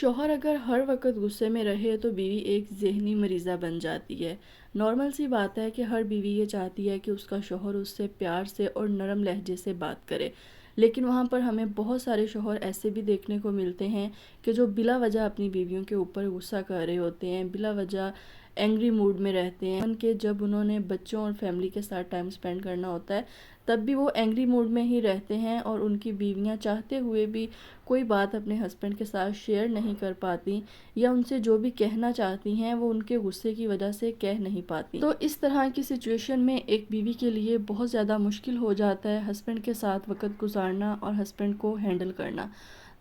شوہر اگر ہر وقت غصے میں رہے تو بیوی ایک ذہنی مریضہ بن جاتی ہے۔ نارمل سی بات ہے کہ ہر بیوی یہ چاہتی ہے کہ اس کا شوہر اس سے پیار سے اور نرم لہجے سے بات کرے، لیکن وہاں پر ہمیں بہت سارے شوہر ایسے بھی دیکھنے کو ملتے ہیں کہ جو بلا وجہ اپنی بیویوں کے اوپر غصہ کر رہے ہوتے ہیں، بلا وجہ اینگری موڈ میں رہتے ہیں کہ جب انہوں نے بچوں اور فیملی کے ساتھ ٹائم سپینڈ کرنا ہوتا ہے تب بھی وہ اینگری موڈ میں ہی رہتے ہیں، اور ان کی بیویاں چاہتے ہوئے بھی کوئی بات اپنے ہسبینڈ کے ساتھ شیئر نہیں کر پاتی، یا ان سے جو بھی کہنا چاہتی ہیں وہ ان کے غصے کی وجہ سے کہہ نہیں پاتی۔ تو اس طرح کی سچویشن میں ایک بیوی کے لیے بہت زیادہ مشکل ہو جاتا ہے ہسبینڈ کے ساتھ وقت گزارنا اور ہسبینڈ کو ہینڈل کرنا۔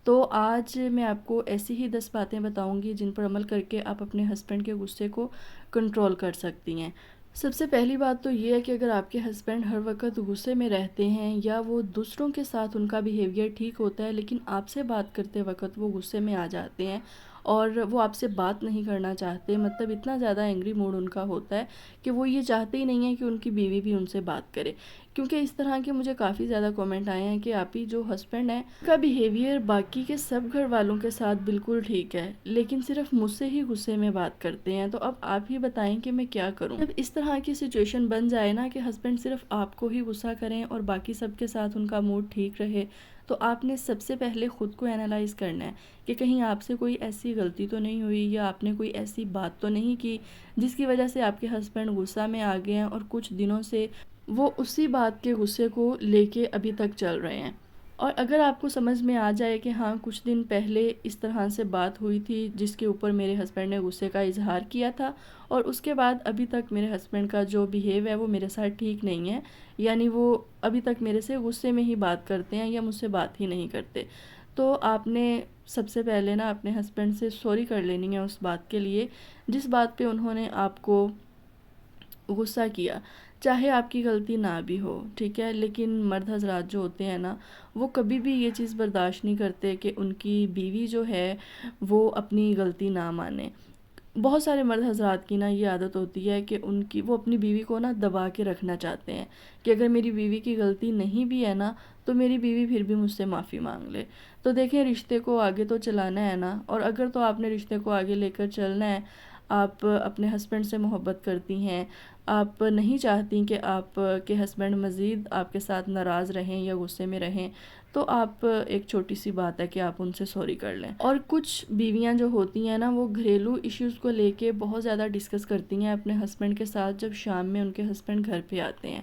تو آج میں آپ کو ایسی ہی 10 باتیں بتاؤں گی جن پر عمل کر کے آپ اپنے ہسبینڈ کے غصے کو کنٹرول کر سکتی ہیں۔ سب سے پہلی بات تو یہ ہے کہ اگر آپ کے ہسبینڈ ہر وقت غصے میں رہتے ہیں یا وہ دوسروں کے ساتھ ان کا بیہیویئر ٹھیک ہوتا ہے لیکن آپ سے بات کرتے وقت وہ غصے میں آ جاتے ہیں اور وہ آپ سے بات نہیں کرنا چاہتے، مطلب اتنا زیادہ اینگری موڈ ان کا ہوتا ہے کہ وہ یہ چاہتے ہی نہیں ہیں کہ ان کی بیوی بھی ان سے بات کرے، کیونکہ اس طرح کے مجھے کافی زیادہ کومنٹ آئے ہیں کہ آپ ہی جو ہسبینڈ ہیں ان کا بیہیویئر باقی کے سب گھر والوں کے ساتھ بالکل ٹھیک ہے لیکن صرف مجھ سے ہی غصے میں بات کرتے ہیں، تو اب آپ ہی بتائیں کہ میں کیا کروں۔ جب اس طرح کی سچویشن بن جائے نا کہ ہسبینڈ صرف آپ کو ہی غصہ کریں اور باقی سب کے ساتھ ان کا موڈ ٹھیک رہے، تو آپ نے سب سے پہلے خود کو اینالائز کرنا ہے کہ کہیں آپ سے کوئی ایسی غلطی تو نہیں ہوئی یا آپ نے کوئی ایسی بات تو نہیں کی جس کی وجہ سے آپ کے ہسبینڈ غصہ میں آ گئے ہیں اور کچھ دنوں سے وہ اسی بات کے غصے کو لے کے ابھی تک چل رہے ہیں۔ اور اگر آپ کو سمجھ میں آ جائے کہ ہاں کچھ دن پہلے اس طرح سے بات ہوئی تھی جس کے اوپر میرے ہسبینڈ نے غصے کا اظہار کیا تھا اور اس کے بعد ابھی تک میرے ہسبینڈ کا جو بیہیو ہے وہ میرے ساتھ ٹھیک نہیں ہے، یعنی وہ ابھی تک میرے سے غصے میں ہی بات کرتے ہیں یا مجھ سے بات ہی نہیں کرتے، تو آپ نے سب سے پہلے نا اپنے ہسبینڈ سے سوری کر لینی ہے اس بات کے لیے جس بات پہ انہوں نے آپ کو غصہ کیا، چاہے آپ کی غلطی نہ بھی ہو، ٹھیک ہے، لیکن مرد حضرات جو ہوتے ہیں نا وہ کبھی بھی یہ چیز برداشت نہیں کرتے کہ ان کی بیوی جو ہے وہ اپنی غلطی نہ مانے۔ بہت سارے مرد حضرات کی نا یہ عادت ہوتی ہے کہ وہ اپنی بیوی کو نا دبا کے رکھنا چاہتے ہیں کہ اگر میری بیوی کی غلطی نہیں بھی ہے نا تو میری بیوی پھر بھی مجھ سے معافی مانگ لے۔ تو دیکھیں رشتے کو آگے تو چلانا ہے نا، اور اگر تو آپ نے رشتے کو آگے لے کر چلنا ہے، آپ اپنے ہسبینڈ سے محبت کرتی ہیں، آپ نہیں چاہتی کہ آپ کے ہسبینڈ مزید آپ کے ساتھ ناراض رہیں یا غصے میں رہیں، تو آپ ایک چھوٹی سی بات ہے کہ آپ ان سے سوری کر لیں۔ اور کچھ بیویاں جو ہوتی ہیں نا وہ گھریلو ایشوز کو لے کے بہت زیادہ ڈسکس کرتی ہیں اپنے ہسبینڈ کے ساتھ جب شام میں ان کے ہسبینڈ گھر پہ آتے ہیں،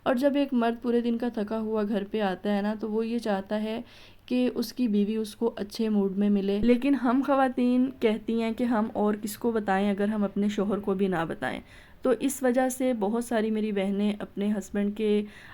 اور جب ایک مرد پورے دن کا تھکا ہوا گھر پہ آتا ہے نا تو وہ یہ چاہتا ہے کہ اس کی بیوی اس کو اچھے موڈ میں ملے، لیکن ہم خواتین کہتی ہیں کہ ہم اور کس کو بتائیں اگر ہم اپنے شوہر کو بھی نہ بتائیں، تو اس وجہ سے بہت ساری میری بہنیں اپنے ہسبینڈ کے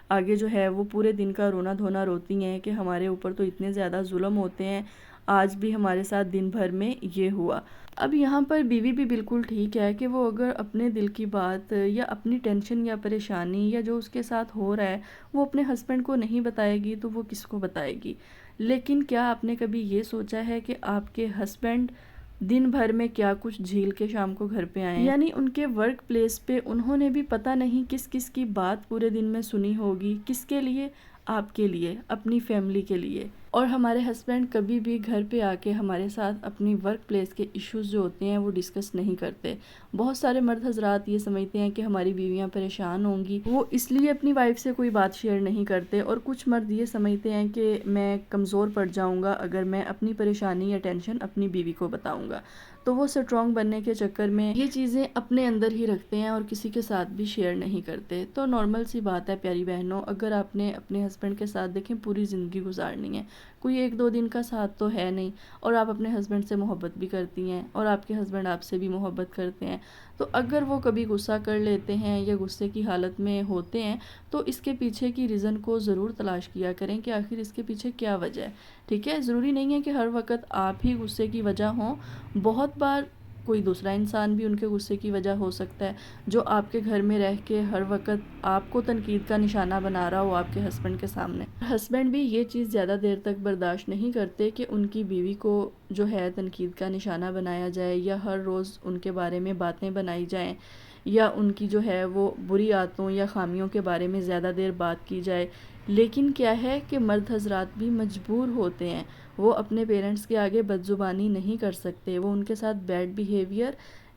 آگے جو ہے وہ پورے دن کا رونا دھونا روتی ہیں کہ ہمارے اوپر تو اتنے زیادہ ظلم ہوتے ہیں، آج بھی ہمارے ساتھ دن بھر میں یہ ہوا۔ اب یہاں پر بیوی بھی بالکل ٹھیک ہے کہ وہ اگر اپنے دل کی بات یا اپنی ٹینشن یا پریشانی یا جو اس کے ساتھ ہو رہا ہے وہ اپنے ہسبینڈ کو نہیں بتائے گی تو وہ کس کو بتائے گی، لیکن کیا آپ نے کبھی یہ سوچا ہے کہ آپ کے ہسبینڈ دن بھر میں کیا کچھ جھیل کے شام کو گھر پہ آئے ہیں، یعنی ان کے ورک پلیس پہ انہوں نے بھی پتہ نہیں کس کس کی بات پورے دن میں سنی ہوگی، کس کے لیے، آپ کے لیے، اپنی فیملی کے لیے۔ اور ہمارے ہسبینڈ کبھی بھی گھر پہ آ کے ہمارے ساتھ اپنی ورک پلیس کے ایشوز جو ہوتے ہیں وہ ڈسکس نہیں کرتے۔ بہت سارے مرد حضرات یہ سمجھتے ہیں کہ ہماری بیویاں پریشان ہوں گی، وہ اس لیے اپنی وائف سے کوئی بات شیئر نہیں کرتے، اور کچھ مرد یہ سمجھتے ہیں کہ میں کمزور پڑ جاؤں گا اگر میں اپنی پریشانی یا ٹینشن اپنی بیوی کو بتاؤں گا، تو وہ سٹرونگ بننے کے چکر میں یہ چیزیں اپنے اندر ہی رکھتے ہیں اور کسی کے ساتھ بھی شیئر نہیں کرتے۔ تو نارمل سی بات ہے پیاری بہنوں، اگر آپ نے اپنے ہسبینڈ کے ساتھ دیکھیں پوری زندگی گزارنی ہے، کوئی 1-2 دن کا ساتھ تو ہے نہیں، اور آپ اپنے ہسبینڈ سے محبت بھی کرتی ہیں اور آپ کے ہسبینڈ آپ سے بھی محبت کرتے ہیں، تو اگر وہ کبھی غصہ کر لیتے ہیں یا غصے کی حالت میں ہوتے ہیں تو اس کے پیچھے کی ریزن کو ضرور تلاش کیا کریں کہ آخر اس کے پیچھے کیا وجہ ہے، ٹھیک ہے، ضروری نہیں ہے کہ ہر وقت آپ ہی غصے کی وجہ ہوں، بہت بار کوئی دوسرا انسان بھی ان کے غصے کی وجہ ہو سکتا ہے جو آپ کے گھر میں رہ کے ہر وقت آپ کو تنقید کا نشانہ بنا رہا ہو آپ کے ہسبینڈ کے سامنے۔ ہسبینڈ بھی یہ چیز زیادہ دیر تک برداشت نہیں کرتے کہ ان کی بیوی کو جو ہے تنقید کا نشانہ بنایا جائے یا ہر روز ان کے بارے میں باتیں بنائی جائیں یا ان کی جو ہے وہ بری عادتوں یا خامیوں کے بارے میں زیادہ دیر بات کی جائے، لیکن کیا ہے کہ مرد حضرات بھی مجبور ہوتے ہیں، وہ اپنے پیرنٹس کے آگے بدزبانی نہیں کر سکتے، وہ ان کے ساتھ بیڈ بیہیویئر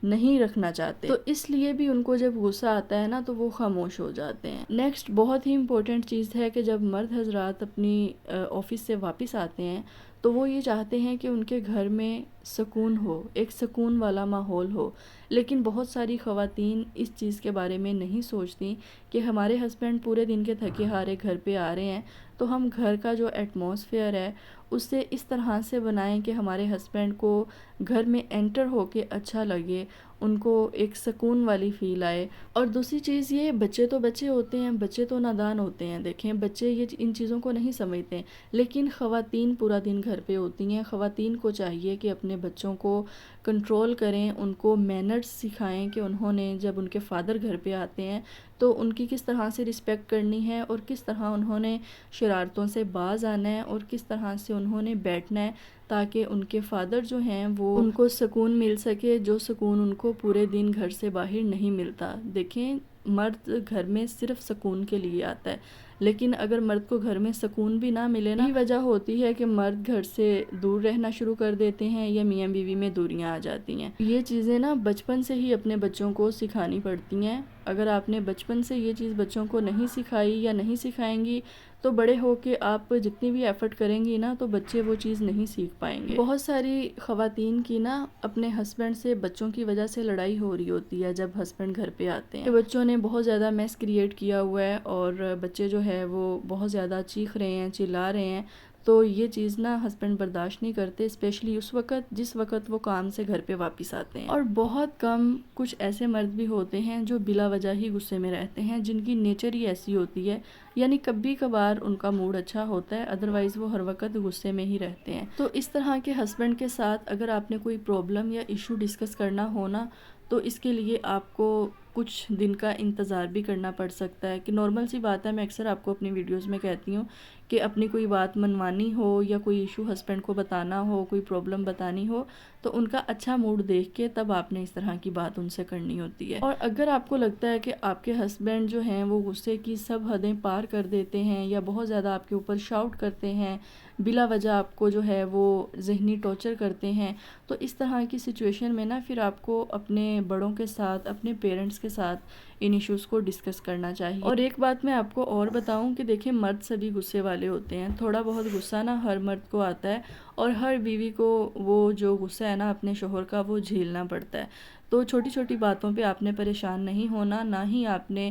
نہیں رکھنا چاہتے، تو اس لیے بھی ان کو جب غصہ آتا ہے نا تو وہ خاموش ہو جاتے ہیں۔ نیکسٹ بہت ہی امپورٹنٹ چیز ہے کہ جب مرد حضرات اپنی آفس سے واپس آتے ہیں تو وہ یہ چاہتے ہیں کہ ان کے گھر میں سکون ہو، ایک سکون والا ماحول ہو، لیکن بہت ساری خواتین اس چیز کے بارے میں نہیں سوچتی کہ ہمارے ہسبینڈ پورے دن کے تھکے ہارے گھر پہ آ رہے ہیں، تو ہم گھر کا جو ایٹماسفیئر ہے اسے اس طرح سے بنائیں کہ ہمارے ہسبینڈ کو گھر میں انٹر ہو کے اچھا لگے، ان کو ایک سکون والی فیل آئے۔ اور دوسری چیز یہ، بچے تو بچے ہوتے ہیں، بچے تو نادان ہوتے ہیں، دیکھیں بچے یہ ان چیزوں کو نہیں سمجھتے ہیں، لیکن خواتین پورا دن گھر پہ ہوتی ہیں، خواتین کو چاہیے کہ اپنے بچوں کو کنٹرول کریں، ان کو مینرز سکھائیں کہ انہوں نے جب ان کے فادر گھر پہ آتے ہیں تو ان کی کس طرح سے رسپیکٹ کرنی ہے، اور کس طرح انہوں نے شرارتوں سے باز آنا ہے، اور کس طرح سے انہوں نے بیٹھنا ہے، تاکہ ان کے فادر جو ہیں وہ ان کو سکون مل سکے، جو سکون ان کو پورے دن گھر سے باہر نہیں ملتا۔ دیکھیں مرد گھر میں صرف سکون کے لیے آتا ہے، لیکن اگر مرد کو گھر میں سکون بھی نہ ملے نا، یہ وجہ ہوتی ہے کہ مرد گھر سے دور رہنا شروع کر دیتے ہیں یا میاں بیوی میں دوریاں آ جاتی ہیں۔ یہ چیزیں نا بچپن سے ہی اپنے بچوں کو سکھانی پڑتی ہیں۔ اگر آپ نے بچپن سے یہ چیز بچوں کو نہیں سکھائی یا نہیں سکھائیں گی تو بڑے ہو کے آپ جتنی بھی ایفرٹ کریں گی نا تو بچے وہ چیز نہیں سیکھ پائیں گے۔ بہت ساری خواتین کی نا اپنے ہسبینڈ سے بچوں کی وجہ سے لڑائی ہو رہی ہوتی ہے جب ہسبینڈ گھر پہ آتے ہیں، کہ بچوں نے بہت زیادہ میس کریٹ کیا ہوا ہے اور بچے جو ہے وہ بہت زیادہ چیخ رہے ہیں، چلا رہے ہیں، تو یہ چیز نا ہسبینڈ برداشت نہیں کرتے، اسپیشلی اس وقت جس وقت وہ کام سے گھر پہ واپس آتے ہیں۔ اور بہت کم کچھ ایسے مرد بھی ہوتے ہیں جو بلا وجہ ہی غصے میں رہتے ہیں، جن کی نیچر ہی ایسی ہوتی ہے، یعنی کبھی کبھار ان کا موڈ اچھا ہوتا ہے، ادروائز وہ ہر وقت غصے میں ہی رہتے ہیں۔ تو اس طرح کے ہسبینڈ کے ساتھ اگر آپ نے کوئی پرابلم یا ایشو ڈسکس کرنا ہونا تو اس کے لیے آپ کو کچھ دن کا انتظار بھی کرنا پڑ سکتا ہے، کہ نارمل سی بات ہے، میں اکثر آپ کو اپنی ویڈیوز میں کہتی ہوں کہ اپنی کوئی بات منوانی ہو یا کوئی ایشو ہسبینڈ کو بتانا ہو، کوئی پرابلم بتانی ہو تو ان کا اچھا موڈ دیکھ کے تب آپ نے اس طرح کی بات ان سے کرنی ہوتی ہے۔ اور اگر آپ کو لگتا ہے کہ آپ کے ہسبینڈ جو ہیں وہ غصے کی سب حدیں پار کر دیتے ہیں یا بہت زیادہ آپ کے اوپر شاؤٹ کرتے ہیں، بلا وجہ آپ کو جو ہے وہ ذہنی ٹارچر کرتے ہیں، تو اس طرح کی سچویشن میں نا پھر آپ کو اپنے بڑوں کے ساتھ، اپنے پیرنٹس کے ساتھ ان ایشوز کو ڈسکس کرنا چاہیے۔ اور ایک بات میں آپ کو اور بتاؤں کہ دیکھیں مرد سبھی غصے والے ہوتے ہیں، تھوڑا بہت غصہ نا ہر مرد کو آتا ہے، اور ہر بیوی کو وہ جو غصہ ہے نا اپنے شوہر کا وہ جھیلنا پڑتا ہے۔ تو چھوٹی چھوٹی باتوں پہ آپ نے پریشان نہیں ہونا، نہ ہی آپ نے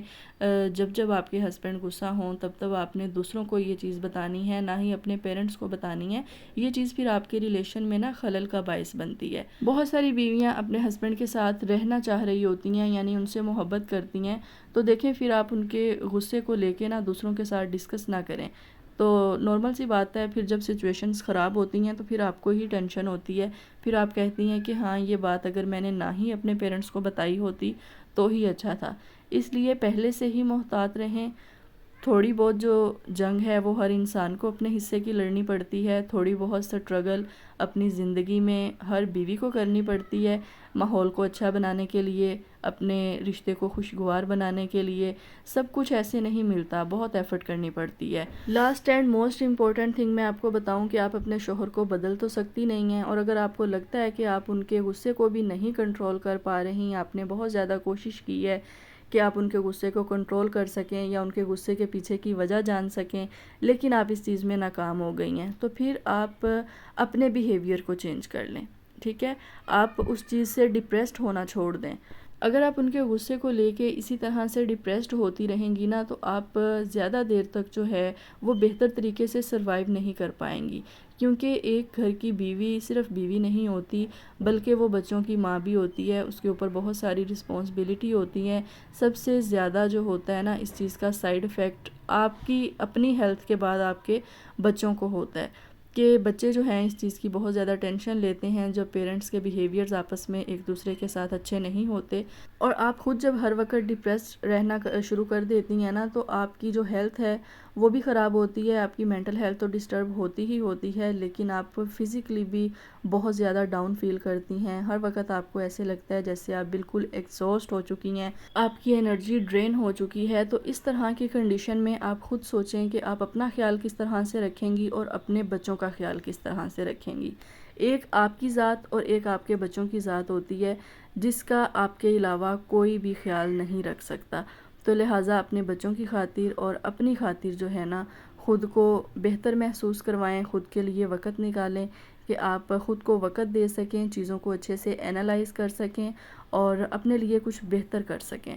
جب آپ کے ہسبینڈ غصہ ہوں تب آپ نے دوسروں کو یہ چیز بتانی ہے، نہ ہی اپنے پیرنٹس کو بتانی ہے، یہ چیز پھر آپ کے ریلیشن میں نا خلل کا باعث بنتی ہے۔ بہت ساری بیویاں اپنے ہسبینڈ کے ساتھ رہنا چاہ رہی ہوتی ہیں، یعنی ان سے محبت کرتی ہیں، تو دیکھیں پھر آپ ان کے غصے کو لے کے نا دوسروں کے ساتھ ڈسکس نہ کریں، تو نارمل سی بات ہے، پھر جب سچویشنز خراب ہوتی ہیں تو پھر آپ کو ہی ٹینشن ہوتی ہے، پھر آپ کہتی ہیں کہ ہاں یہ بات اگر میں نے نہ ہی اپنے پیرنٹس کو بتائی ہوتی تو ہی اچھا تھا۔ اس لیے پہلے سے ہی محتاط رہیں۔ تھوڑی بہت جو جنگ ہے وہ ہر انسان کو اپنے حصے کی لڑنی پڑتی ہے، تھوڑی بہت سٹرگل اپنی زندگی میں ہر بیوی کو کرنی پڑتی ہے، ماحول کو اچھا بنانے کے لیے، اپنے رشتے کو خوشگوار بنانے کے لیے، سب کچھ ایسے نہیں ملتا، بہت ایفرٹ کرنی پڑتی ہے۔ Last and most important thing میں آپ کو بتاؤں کہ آپ اپنے شوہر کو بدل تو سکتی نہیں ہیں، اور اگر آپ کو لگتا ہے کہ آپ ان کے غصے کو بھی نہیں کنٹرول کر پا رہی، آپ نے بہت زیادہ کوشش کی ہے کہ آپ ان کے غصے کو کنٹرول کر سکیں یا ان کے غصے کے پیچھے کی وجہ جان سکیں، لیکن آپ اس چیز میں ناکام ہو گئی ہیں، تو پھر آپ اپنے بیہیویئر کو چینج کر لیں، ٹھیک ہے؟ آپ اس چیز سے ڈپریسڈ ہونا چھوڑ دیں۔ اگر آپ ان کے غصے کو لے کے اسی طرح سے ڈپریسڈ ہوتی رہیں گی نا تو آپ زیادہ دیر تک جو ہے وہ بہتر طریقے سے سروائیو نہیں کر پائیں گی، کیونکہ ایک گھر کی بیوی صرف بیوی نہیں ہوتی بلکہ وہ بچوں کی ماں بھی ہوتی ہے، اس کے اوپر بہت ساری رسپانسبلٹی ہوتی ہیں۔ سب سے زیادہ جو ہوتا ہے نا اس چیز کا سائیڈ ایفیکٹ آپ کی اپنی ہیلتھ کے بعد آپ کے بچوں کو ہوتا ہے، کہ بچے جو ہیں اس چیز کی بہت زیادہ ٹینشن لیتے ہیں جب پیرنٹس کے بیہیویئرز آپس میں ایک دوسرے کے ساتھ اچھے نہیں ہوتے، اور آپ خود جب ہر وقت ڈپریس رہنا شروع کر دیتی ہیں نا تو آپ کی جو ہیلتھ ہے وہ بھی خراب ہوتی ہے، آپ کی مینٹل ہیلتھ تو ڈسٹرب ہوتی ہی ہوتی ہے، لیکن آپ فزیکلی بھی بہت زیادہ ڈاؤن فیل کرتی ہیں. ہر وقت آپ کو ایسے لگتا ہے جیسے آپ بالکل ایگزاسٹ ہو چکی ہیں، آپ کی انرجی ڈرین ہو چکی ہے. تو اس طرح کی کنڈیشن میں آپ خود سوچیں کہ آپ اپنا خیال کس طرح سے رکھیں گی اور اپنے بچوں کا خیال کس طرح سے رکھیں گی. ایک آپ کی ذات اور ایک آپ کے بچوں کی ذات ہوتی ہے جس کا آپ کے علاوہ کوئی بھی خیال نہیں رکھ سکتا. تو لہٰذا اپنے بچوں کی خاطر اور اپنی خاطر جو ہے نا، خود کو بہتر محسوس کروائیں، خود کے لیے وقت نکالیں کہ آپ خود کو وقت دے سکیں، چیزوں کو اچھے سے اینالائز کر سکیں اور اپنے لیے کچھ بہتر کر سکیں.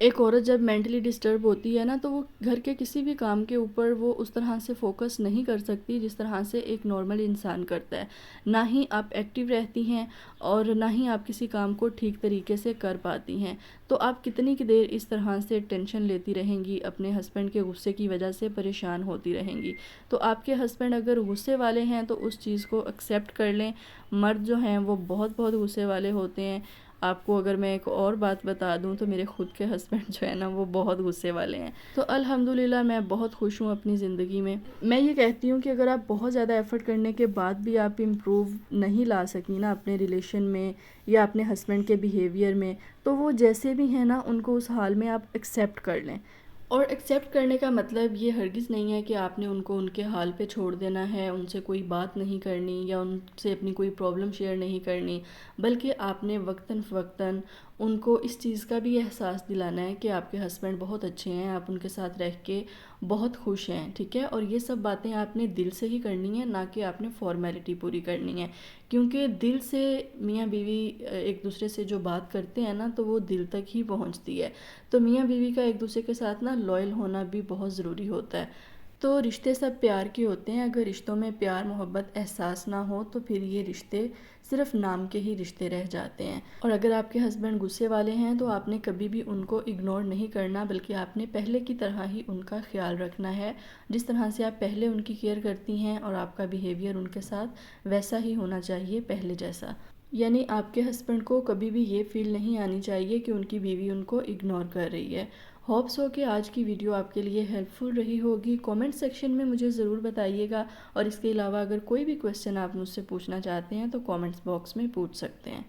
ایک عورت جب مینٹلی ڈسٹرب ہوتی ہے نا، تو وہ گھر کے کسی بھی کام کے اوپر وہ اس طرح سے فوکس نہیں کر سکتی جس طرح سے ایک نارمل انسان کرتا ہے. نہ ہی آپ ایکٹیو رہتی ہیں اور نہ ہی آپ کسی کام کو ٹھیک طریقے سے کر پاتی ہیں. تو آپ کتنی کی دیر اس طرح سے ٹینشن لیتی رہیں گی، اپنے ہسبینڈ کے غصے کی وجہ سے پریشان ہوتی رہیں گی. تو آپ کے ہسبینڈ اگر غصے والے ہیں تو اس چیز کو ایکسیپٹ کر لیں. مرد جو ہیں وہ بہت بہت غصے والے ہوتے ہیں. آپ کو اگر میں ایک اور بات بتا دوں تو میرے خود کے ہسبینڈ جو ہے نا وہ بہت غصے والے ہیں. تو الحمدللہ میں بہت خوش ہوں اپنی زندگی میں. میں یہ کہتی ہوں کہ اگر آپ بہت زیادہ ایفرٹ کرنے کے بعد بھی آپ امپروو نہیں لا سکی نا اپنے ریلیشن میں یا اپنے ہسبینڈ کے بیہیویئر میں، تو وہ جیسے بھی ہیں نا ان کو اس حال میں آپ ایکسیپٹ کر لیں. اور ایکسیپٹ کرنے کا مطلب یہ ہرگز نہیں ہے کہ آپ نے ان کو ان کے حال پہ چھوڑ دینا ہے، ان سے کوئی بات نہیں کرنی یا ان سے اپنی کوئی پرابلم شیئر نہیں کرنی، بلکہ آپ نے وقتاً فوقتاً ان کو اس چیز کا بھی احساس دلانا ہے کہ آپ کے ہسبینڈ بہت اچھے ہیں، آپ ان کے ساتھ رہ کے بہت خوش ہیں. ٹھیک ہے، اور یہ سب باتیں آپ نے دل سے ہی کرنی ہیں، نہ کہ آپ نے فارمیلٹی پوری کرنی ہے. کیونکہ دل سے میاں بیوی ایک دوسرے سے جو بات کرتے ہیں نا تو وہ دل تک ہی پہنچتی ہے. تو میاں بیوی کا ایک دوسرے کے ساتھ نا لائل ہونا بھی بہت ضروری ہوتا ہے. تو رشتے سب پیار کے ہوتے ہیں. اگر رشتوں میں پیار محبت احساس نہ ہو تو پھر یہ رشتے صرف نام کے ہی رشتے رہ جاتے ہیں. اور اگر آپ کے ہسبینڈ غصے والے ہیں تو آپ نے کبھی بھی ان کو اگنور نہیں کرنا، بلکہ آپ نے پہلے کی طرح ہی ان کا خیال رکھنا ہے. جس طرح سے آپ پہلے ان کی کیئر کرتی ہیں اور آپ کا بیہیویئر ان کے ساتھ ویسا ہی ہونا چاہیے پہلے جیسا. یعنی آپ کے ہسبینڈ کو کبھی بھی یہ فیل نہیں آنی چاہیے کہ ان کی بیوی ان کو اگنور کر رہی ہے. ہوپس ہو کہ آج کی ویڈیو آپ کے لیے ہیلپ فل رہی ہوگی. کومنٹ سیکشن میں مجھے ضرور بتائیے گا، اور اس کے علاوہ اگر کوئی بھی کویسچن آپ مجھ سے پوچھنا چاہتے ہیں تو کومنٹس باکس میں پوچھ سکتے ہیں.